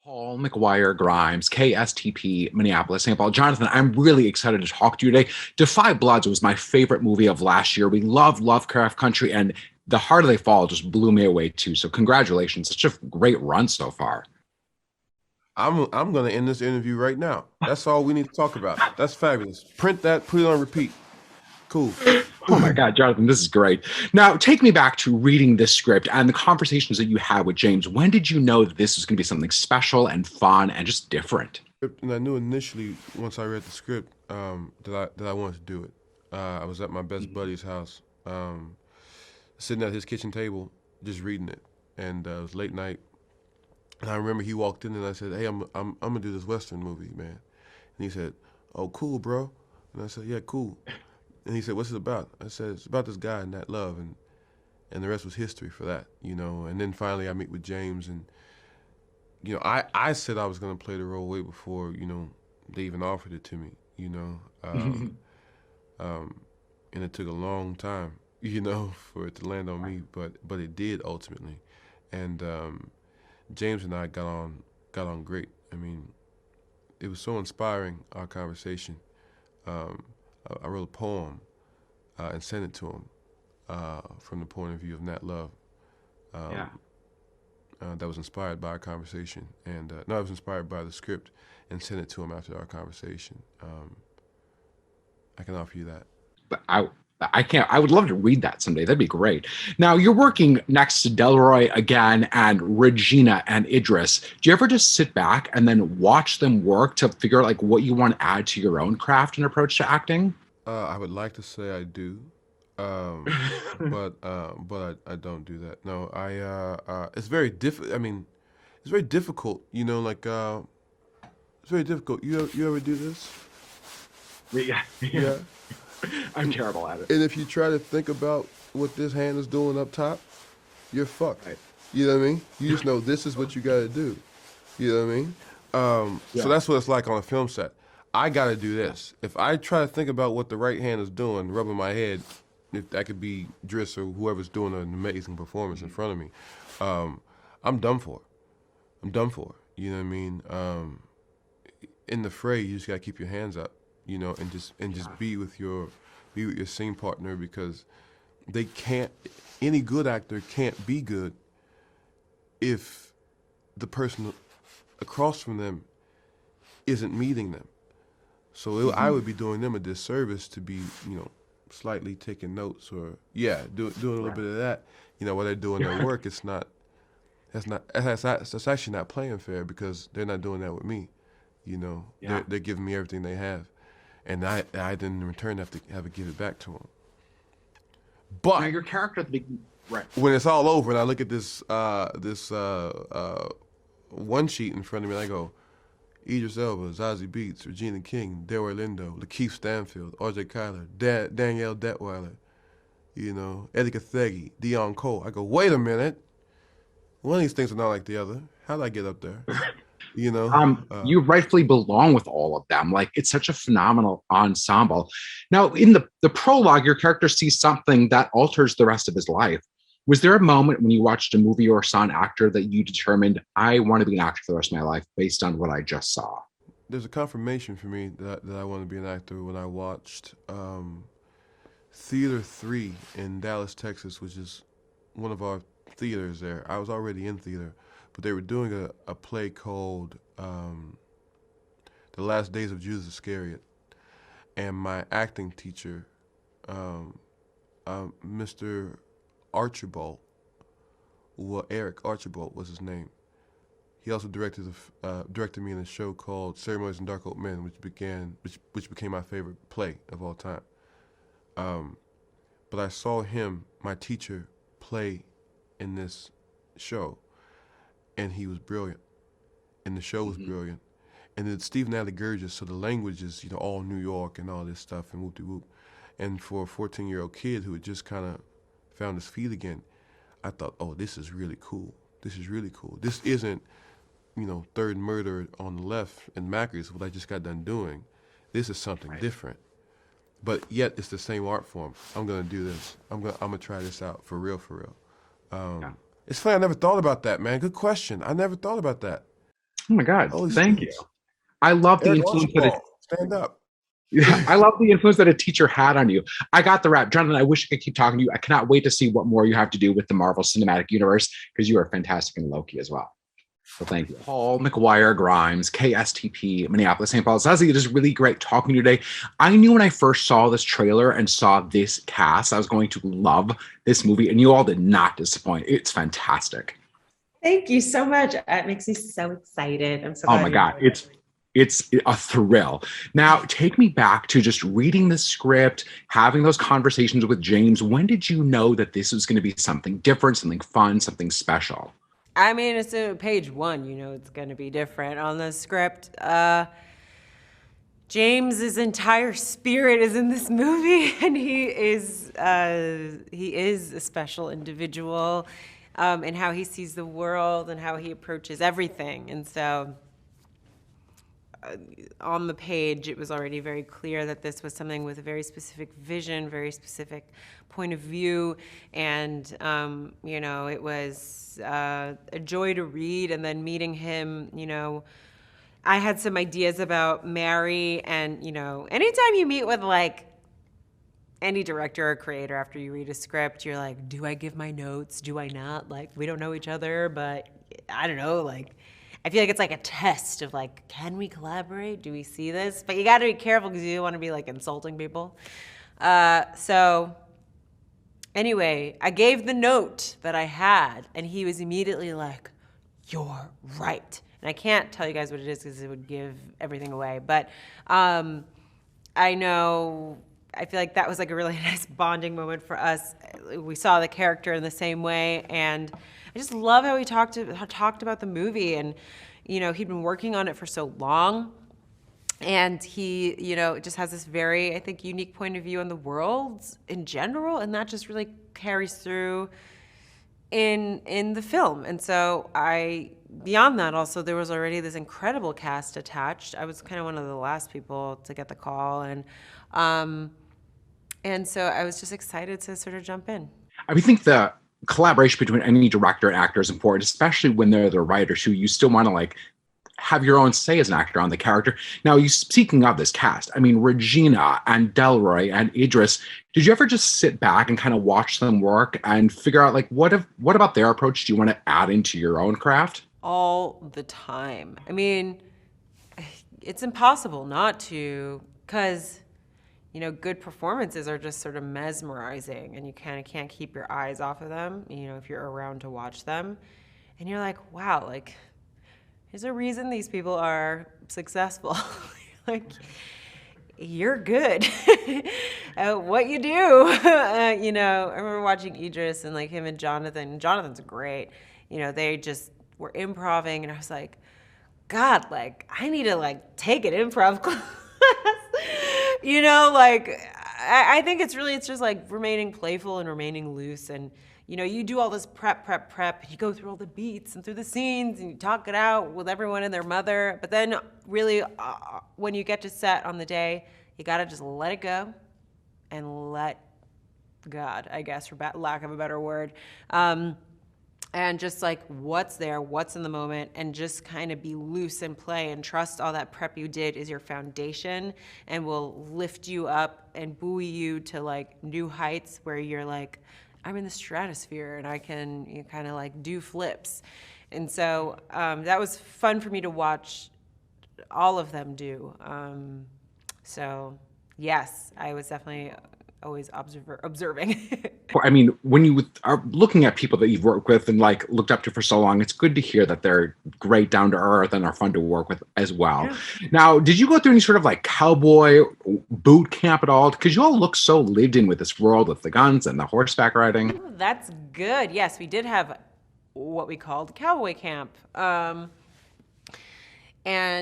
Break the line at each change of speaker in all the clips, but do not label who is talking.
Paul McGuire Grimes, KSTP, Minneapolis, St. Paul. Jonathan, I'm really excited to talk to you today. Defy Bloods was my favorite movie of last year. We love Lovecraft Country, and The Harder They Fall just blew me away too. So congratulations. Such a great run so far.
I'm gonna end this interview right now. That's all we need to talk about. That's fabulous. Print that, put it on repeat. Cool.
Oh my God, Jonathan, this is great. Now, take me back to reading this script and the conversations that you had with Jeymes. When did you know that this was going to be something special and fun and just different?
And I knew initially once I read the script that I wanted to do it. I was at my best buddy's house, sitting at his kitchen table, just reading it, and it was late night. And I remember he walked in and I said, "Hey, I'm gonna do this Western movie, man." And he said, "Oh, cool, bro." And I said, "Yeah, cool." And he said, "What's it about?" I said, "It's about this guy and that love," and the rest was history for that, you know. And then finally, I meet with Jeymes, and I said I was gonna play the role way before they even offered it to me, um, and it took a long time, for it to land on me, but it did ultimately, and Jeymes and I got on great. I mean, it was so inspiring, our conversation. I wrote a poem and sent it to him from the point of view of Nat Love.
Yeah.
Um, that was inspired by our conversation, and no, I was inspired by the script, and sent it to him after our conversation. I can offer you that.
But I can't. I would love to read that someday. That'd be great. Now you're working next to Delroy again and Regina and Idris. Do you ever just sit back and then watch them work to figure out like what you want to add to your own craft and approach to acting?
I would like to say I do, um, but I don't do that. No, it's very I mean, it's very difficult. It's very difficult. You ever do this?
Yeah, yeah.
Yeah.
I'm terrible at it.
And if you try to think about what this hand is doing up top, you're fucked.
Right.
You know what I mean? You just know this is what you got to do. You know what I mean? So
Yeah.
that's what it's like on a film set. I got to do this. If I try to think about what the right hand is doing, rubbing my head, if that could be Driss or whoever's doing an amazing performance in front of me, I'm done for. I'm done for. You know what I mean? In the fray, you just got to keep your hands up, and just be with your scene partner, because they can't. Any good actor can't be good if the person across from them isn't meeting them. So I would be doing them a disservice to be, slightly taking notes, or doing a little
Right.
bit of that. While they're doing their work, it's not. That's actually not playing fair, because they're not doing that with me.
Yeah.
They're giving me everything they have, and I then in return have to give it back to them.
Now
But
your character at the beginning, right?
when it's all over and I look at this one sheet in front of me, and I go, Idris Elba, Zazie Beetz, Regina King, Delroy Lindo, Lakeith Stanfield, R.J. Kyler, Danielle Detweiler, Eddie Cathegi, Dion Cole. I go, wait a minute. One of these things are not like the other. How did I get up there? You know?
You rightfully belong with all of them. Like it's such a phenomenal ensemble. Now, in the prologue, your character sees something that alters the rest of his life. Was there a moment when you watched a movie or saw an actor that you determined, I want to be an actor for the rest of my life based on what I just saw?
There's a confirmation for me that I want to be an actor when I watched Theater 3 in Dallas, Texas, which is one of our theaters there. I was already in theater, but they were doing a play called The Last Days of Judas Iscariot. And my acting teacher, Mr. Archibald, well, Eric Archibald was his name. He also directed me in a show called Ceremonies and Dark Oak Men, which became my favorite play of all time. Um, but I saw him, my teacher, play in this show, and he was brilliant, and the show was
Mhm.
brilliant, and it's Stephen Adly Gurgis, so the language is all New York and all this stuff and whoop de whoop, and for a 14-year-old kid who had just kind of found his feet again, I thought, oh, this is really cool. This is really cool. This isn't Third Murder on the Left and Macca's, what I just got done doing. This is something
Right.
different. But yet it's the same art form. I'm gonna do this. I'm gonna try this out for real, for real.
Yeah.
It's funny. I never thought about that, man. Good question. I never thought about that.
Oh my God.
Holy
Thank you.
smokes.
I love the
Eric
influence that
Archibald, stand up.
yeah, I love the influence that a teacher had on you. I got the rap. Jonathan, I wish I could keep talking to you. I cannot wait to see what more you have to do with the Marvel Cinematic Universe because you are fantastic in Loki as well. So thank you. Paul McGuire Grimes, KSTP, Minneapolis, St. Paul. Zazie, it is really great talking to you today. I knew when I first saw this trailer and saw this cast, I was going to love this movie, and you all did not disappoint. It's fantastic.
Thank you so much. It makes me so excited. I'm so
Oh
glad
my
you
God.
enjoyed it.
It's a thrill. Now, take me back to just reading the script, having those conversations with Jeymes. When did you know that this was going to be something different, something fun, something special?
I mean, it's page one, it's going to be different on the script. James's entire spirit is in this movie, and he is a special individual in how he sees the world and how he approaches everything. And so on the page, it was already very clear that this was something with a very specific vision, very specific point of view, and it was a joy to read. And then meeting him, I had some ideas about Mary, and anytime you meet with like any director or creator after you read a script, you're like, do I give my notes? Do I not? Like, we don't know each other, but I don't know, like. I feel like it's like a test of like, can we collaborate? Do we see this? But you got to be careful because you don't want to be like insulting people. So anyway, I gave the note that I had, and he was immediately like, you're right. And I can't tell you guys what it is because it would give everything away. But I feel like that was like a really nice bonding moment for us. We saw the character in the same way, and I just love how he talked about the movie, and he'd been working on it for so long, and he just has this very, I think, unique point of view on the world in general, and that just really carries through in the film. And so beyond that, also there was already this incredible cast attached. I was kind of one of the last people to get the call, and so I was just excited to sort of jump in.
I think the collaboration between any director and actor is important, especially when they're the writers who you still want to like have your own say as an actor on the character. Now, speaking of this cast, I mean, Regina and Delroy and Idris, did you ever just sit back and kind of watch them work and figure out like what about their approach do you want to add into your own craft?
All the time. I mean, it's impossible not to, because good performances are just sort of mesmerizing, and you kind of can't keep your eyes off of them, if you're around to watch them. And you're like, wow, like, there's a reason these people are successful. Like, you're good at what you do. I remember watching Idris and like him and Jonathan. Jonathan's great. They just were improving, and I was like, God, like, I need to like take an improv class. I think it's just like remaining playful and remaining loose. And, you do all this prep, and you go through all the beats and through the scenes, and you talk it out with everyone and their mother. But then really, when you get to set on the day, you got to just let it go and let God, I guess, for lack of a better word. And just like what's there, what's in the moment, and just kind of be loose and play and trust all that prep you did is your foundation and will lift you up and buoy you to like new heights where you're like, I'm in the stratosphere and I can kind of like do flips. And so that was fun for me to watch all of them do. So yes, I was definitely always observing.
I mean, when you are looking at people that you've worked with and like looked up to for so long, it's good to hear that they're great, down to earth, and are fun to work with as well. Yeah. Now, did you go through any sort of like cowboy boot camp at all? Because you all look so lived in with this world with the guns and the horseback riding.
Ooh, that's good. Yes, we did have what we called cowboy camp. And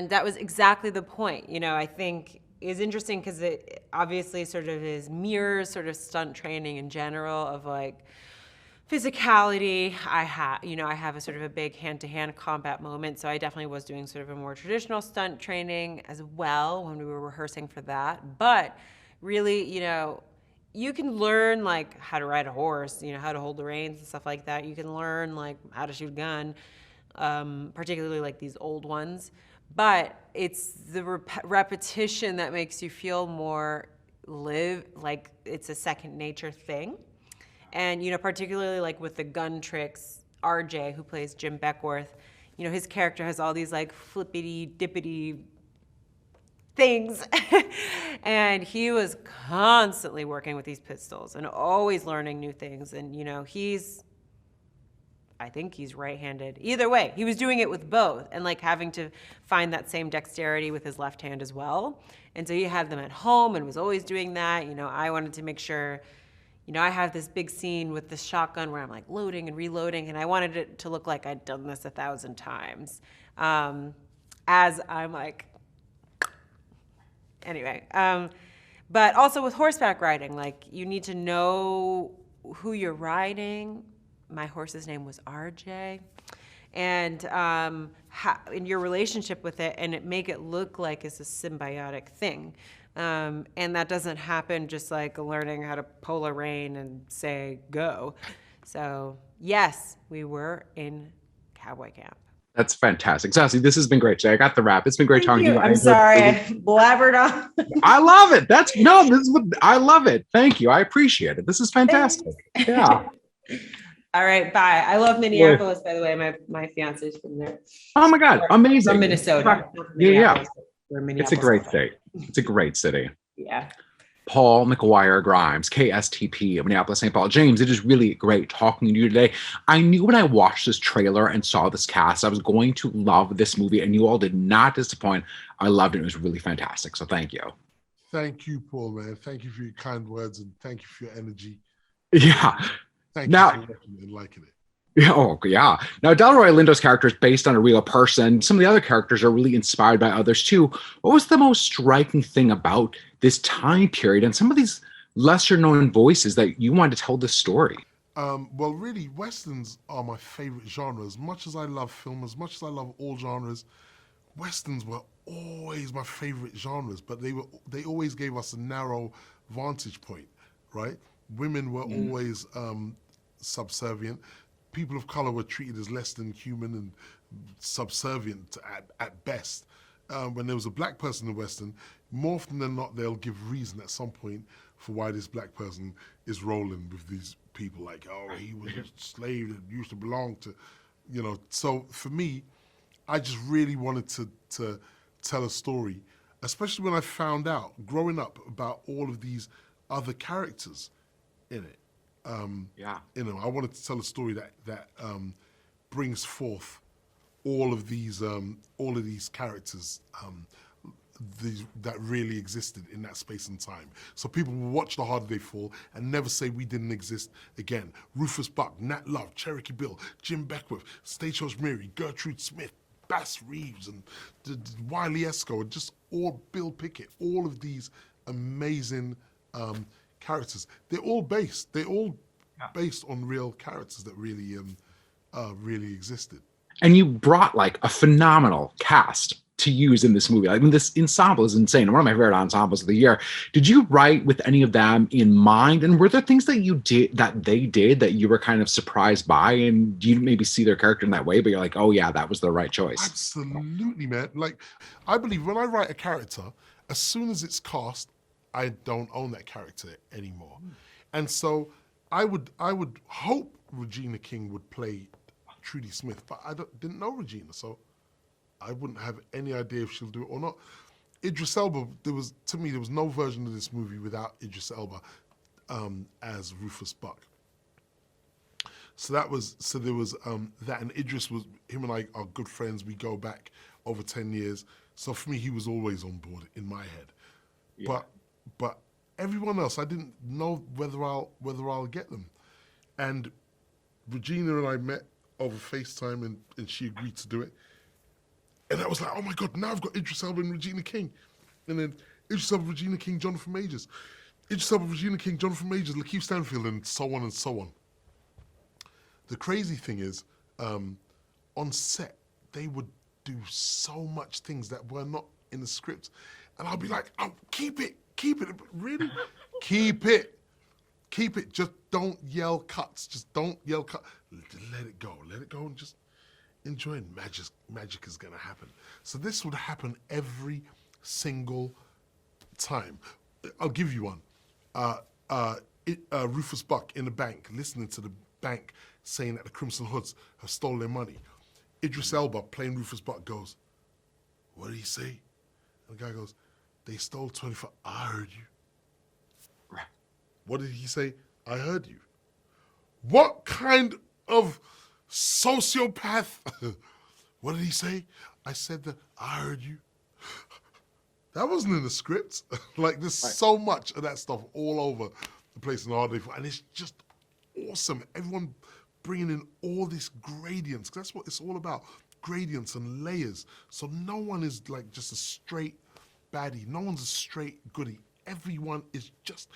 that was exactly the point. I think is interesting because it obviously sort of mirrors sort of stunt training in general of like physicality. I have a sort of a big hand-to-hand combat moment, so I definitely was doing sort of a more traditional stunt training as well when we were rehearsing for that. But really, you can learn like how to ride a horse, how to hold the reins and stuff like that. You can learn like how to shoot a gun. particularly like these old ones. But it's the repetition that makes you feel more like it's a second nature thing. And, particularly like with the gun tricks, RJ, who plays Jim Beckworth, his character has all these like flippity dippity things. And he was constantly working with these pistols and always learning new things. And, I think he's right-handed. Either way, he was doing it with both and like having to find that same dexterity with his left hand as well. And so he had them at home and was always doing that. I wanted to make sure, I have this big scene with the shotgun where I'm like loading and reloading, and I wanted it to look like I'd done this 1,000 times. As I'm like, anyway. But also with horseback riding, like you need to know who you're riding. My horse's name was RJ. And in your relationship with it, and make it look like it's a symbiotic thing. And that doesn't happen just like learning how to pull a rein and say go. So yes, we were in cowboy camp.
That's fantastic. Zazie, this has been great today. I got the wrap. It's been great talking to you.
I'm sorry, I blabbered on.
I love it. I love it. Thank you. I appreciate it. This is fantastic. Yeah.
All right, bye. I love Minneapolis, by the way. My fiance's from there.
Oh my God, amazing.
From Minnesota.
Yeah.
Minneapolis.
It's a great state. It's a great city.
Yeah.
Paul McGuire Grimes, KSTP of Minneapolis, St. Paul. Jeymes, it is really great talking to you today. I knew when I watched this trailer and saw this cast, I was going to love this movie, and you all did not disappoint. I loved it. It was really fantastic. So thank you.
Thank you, Paul, man. Thank you for your kind words, and thank you for your energy.
Yeah.
Thank
Now,
you for watching and liking it.
Oh, yeah. Now, Delroy Lindo's character is based on a real person. Some of the other characters are really inspired by others, too. What was the most striking thing about this time period and some of these lesser-known voices that you wanted to tell this story?
Well, really, Westerns are my favorite genre. As much as I love film, as much as I love all genres, Westerns were always my favorite genres, but they always gave us a narrow vantage point, right? Women were always subservient. People of color were treated as less than human and subservient at best. When there was a black person in Western, more often than not, they'll give reason at some point for why this black person is rolling with these people. Like, oh, he was a slave that used to belong to, So for me, I just really wanted to tell a story, especially when I found out, growing up, about all of these other characters in it. I wanted to tell a story that brings forth all of these characters that really existed in that space and time. So people will watch The Harder They Fall and never say we didn't exist again. Rufus Buck, Nat Love, Cherokee Bill, Jim Beckworth, Stagecoach Mary, Gertrude Smith, Bass Reeves, and Wiley Esco, and just all Bill Pickett, all of these amazing characters. They're all based on real characters that really existed.
And you brought like a phenomenal cast to use in this movie. I mean, this ensemble is insane. One of my favorite ensembles of the year. Did you write with any of them in mind? And were there things that they did that you were kind of surprised by? And do you maybe see their character in that way, but you're like, oh yeah, that was the right choice?
Absolutely, man. Like, I believe when I write a character, as soon as it's cast, I don't own that character anymore. And so I would hope Regina King would play Trudy Smith, but I didn't know Regina, so I wouldn't have any idea if she'll do it or not. Idris Elba, there was no version of this movie without Idris Elba as Rufus Buck. So there was that, and Idris him and I are good friends. We go back over 10 years. So for me, he was always on board in my head. Yeah. But everyone else, I didn't know whether I'll get them. And Regina and I met over FaceTime, and she agreed to do it. And I was like, oh my God, now I've got Idris Elba and Regina King. And then Idris Elba, Regina King, Jonathan Majors. Idris Elba, Regina King, Jonathan Majors, Lakeith Stanfield, and so on and so on. The crazy thing is, on set, they would do so much things that were not in the script. And I'll be like, oh, keep it. Really? Keep it. Just don't yell cuts. Just don't yell cut. Let it go. And just, enjoying magic. Magic is going to happen. So this would happen every single time. I'll give you one. Rufus Buck in the bank, listening to the bank saying that the Crimson Hoods have stolen their money. Idris Elba playing Rufus Buck goes, "What did he say?" And the guy goes, "They stole 25. I heard you."
Right.
What did he say? "I heard you." What kind of sociopath? What did he say? "I said that I heard you." That wasn't in the script. Like, there's so much of that stuff all over the place in Hard Day 4, and it's just awesome. Everyone bringing in all this gradients, 'cause that's what it's all about, gradients and layers. So no one is like just a straight baddie. No one's a straight goodie. Everyone is just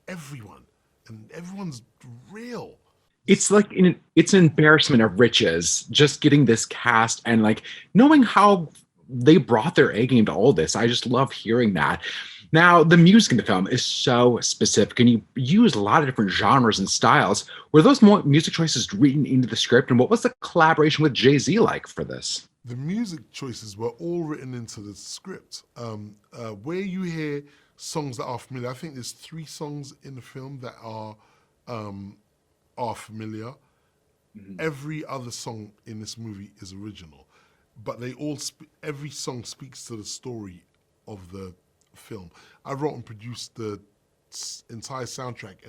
everyone, and everyone's real.
It's like it's an embarrassment of riches just getting this cast and like knowing how they brought their A game to all this. I just love hearing that. Now, the music in the film is so specific, and you use a lot of different genres and styles. Were those music choices written into the script, and what was the collaboration with Jay-Z like for this?
The music choices were all written into the script. Where you hear songs that are familiar, I think there's 3 songs in the film that are familiar. Mm-hmm. Every other song in this movie is original, but they all every song speaks to the story of the film. I wrote and produced the entire soundtrack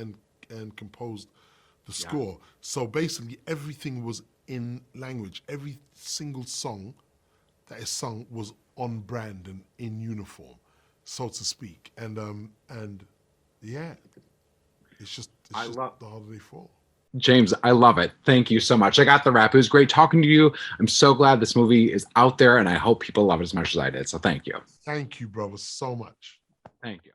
and composed the score. So basically everything was in language. Every single song that is sung was on brand and in uniform, so to speak. And yeah, it's just the Hard Day 4.
Jeymes, I love it. Thank you so much. I got the wrap. It was great talking to you. I'm so glad this movie is out there, and I hope people love it as much as I did. So thank you.
Thank you, brother, so much.
Thank you.